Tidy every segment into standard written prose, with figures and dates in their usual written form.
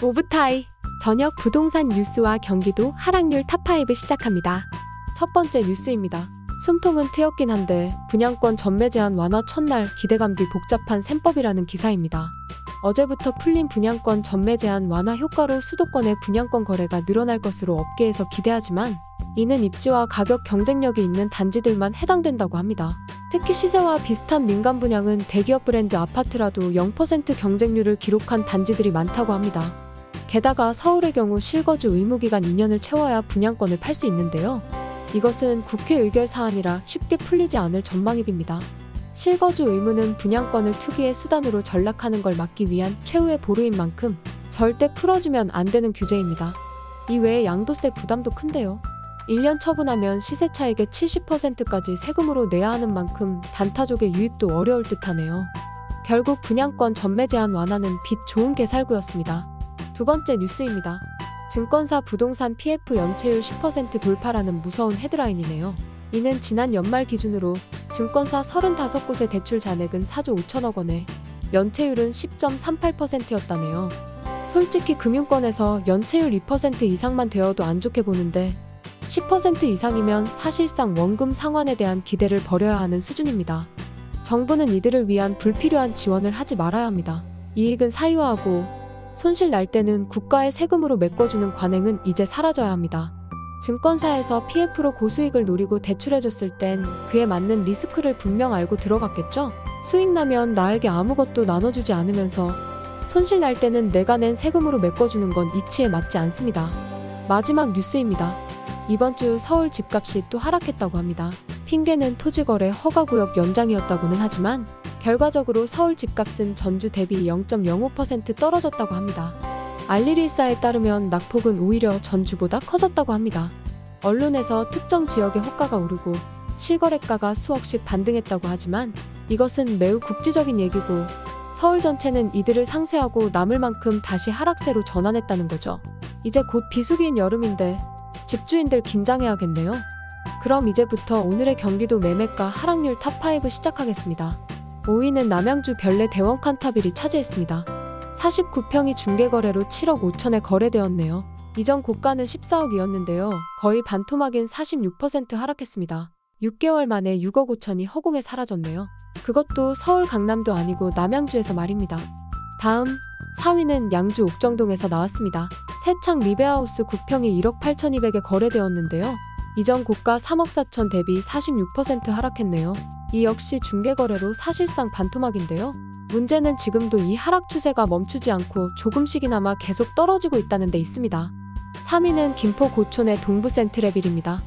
오브타이 저녁 부동산 뉴스와 경기도 하락률 탑5 시작합니다. 첫 번째 뉴스입니다. 숨통은 트였긴 한데 분양권 전매 제한 완화 첫날 기대감 뒤 복잡한 셈법이라는 기사입니다. 어제부터 풀린 분양권 전매 제한 완화 효과로 수도권의 분양권 거래가 늘어날 것으로 업계에서 기대하지만 이는 입지와 가격 경쟁력이 있는 단지들만 해당된다고 합니다. 특히 시세와 비슷한 민간 분양은 대기업 브랜드 아파트라도 0% 경쟁률을 기록한 단지들이 많다고 합니다. 게다가 서울의 경우 실거주 의무기간 2년을 채워야 분양권을 팔 수 있는데요. 이것은 국회 의결 사안이라 쉽게 풀리지 않을 전망입니다. 실거주 의무는 분양권을 투기의 수단으로 전락하는 걸 막기 위한 최후의 보루인 만큼 절대 풀어주면 안 되는 규제입니다. 이외에 양도세 부담도 큰데요. 1년 처분하면 시세 차익의 70%까지 세금으로 내야 하는 만큼 단타족의 유입도 어려울 듯하네요. 결국 분양권 전매 제한 완화는 빚 좋은 개살구였습니다. 두 번째 뉴스입니다. 증권사 부동산 PF 연체율 10% 돌파라는 무서운 헤드라인이네요. 이는 지난 연말 기준으로 증권사 35곳의 대출 잔액은 4조 5천억 원에 연체율은 10.38%였다네요. 솔직히 금융권에서 연체율 2% 이상만 되어도 안 좋게 보는데 10% 이상이면 사실상 원금 상환에 대한 기대를 버려야 하는 수준입니다. 정부는 이들을 위한 불필요한 지원을 하지 말아야 합니다. 이익은 사유화하고 손실 날 때는 국가의 세금으로 메꿔주는 관행은 이제 사라져야 합니다. 증권사에서 PF로 고수익을 노리고 대출해줬을 땐 그에 맞는 리스크를 분명 알고 들어갔겠죠? 수익 나면 나에게 아무것도 나눠주지 않으면서 손실 날 때는 내가 낸 세금으로 메꿔주는 건 이치에 맞지 않습니다. 마지막 뉴스입니다. 이번 주 서울 집값이 또 하락했다고 합니다. 핑계는 토지거래 허가구역 연장이었다고는 하지만 결과적으로 서울 집값은 전주 대비 0.05% 떨어졌다고 합니다. 알릴일사에 따르면 낙폭은 오히려 전주보다 커졌다고 합니다. 언론에서 특정 지역의 호가가 오르고 실거래가가 수억씩 반등했다고 하지만 이것은 매우 국지적인 얘기고 서울 전체는 이들을 상쇄하고 남을 만큼 다시 하락세로 전환했다는 거죠. 이제 곧 비수기인 여름인데 집주인들 긴장해야겠네요. 그럼 이제부터 오늘의 경기도 매매가 하락률 탑5 시작하겠습니다. 5위는 남양주 별내 대원 칸타빌이 차지했습니다. 49평이 중개거래로 7억 5천에 거래되었네요. 이전 고가는 14억이었는데요. 거의 반토막인 46% 하락했습니다. 6개월 만에 6억 5천이 허공에 사라졌네요. 그것도 서울 강남도 아니고 남양주에서 말입니다. 다음 4위는 양주 옥정동에서 나왔습니다. 새창 리베하우스 9평이 1억 8,200에 거래되었는데요. 이전 고가 3억 4천 대비 46% 하락했네요. 이 역시 중개거래로 사실상 반토막인데요. 문제는 지금도 이 하락 추세가 멈추지 않고 조금씩이나마 계속 떨어지고 있다는 데 있습니다. 3위는 김포 고촌의 동부센트레빌입니다.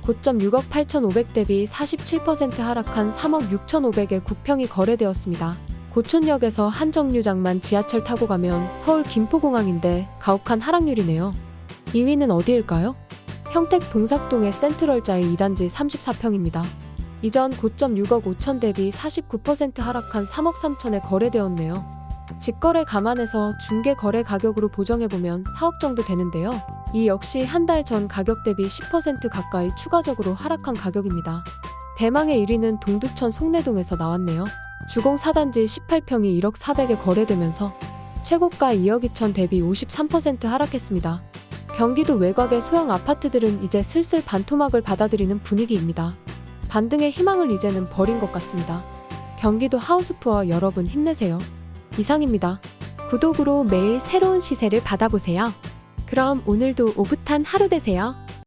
고점 6억 8,500 대비 47% 하락한 3억 6,500에 9평이 거래되었습니다. 고촌역에서 한정류장만 지하철 타고 가면 서울 김포공항인데 가혹한 하락률이네요. 2위는 어디일까요? 평택 동삭동의 센트럴자이 2단지 34평입니다. 이전 고점 6억 5천 대비 49% 하락한 3억 3천에 거래되었네요. 직거래 감안해서 중개 거래 가격으로 보정해보면 4억 정도 되는데요. 이 역시 한 달 전 가격 대비 10% 가까이 추가적으로 하락한 가격입니다. 대망의 1위는 동두천 송내동에서 나왔네요. 주공 4단지 18평이 1억 400에 거래되면서 최고가 2억 2천 대비 53% 하락했습니다. 경기도 외곽의 소형 아파트들은 이제 슬슬 반토막을 받아들이는 분위기입니다. 반등의 희망을 이제는 버린 것 같습니다. 경기도 하우스푸어 여러분 힘내세요. 이상입니다. 구독으로 매일 새로운 시세를 받아보세요. 그럼 오늘도 오붓한 하루 되세요.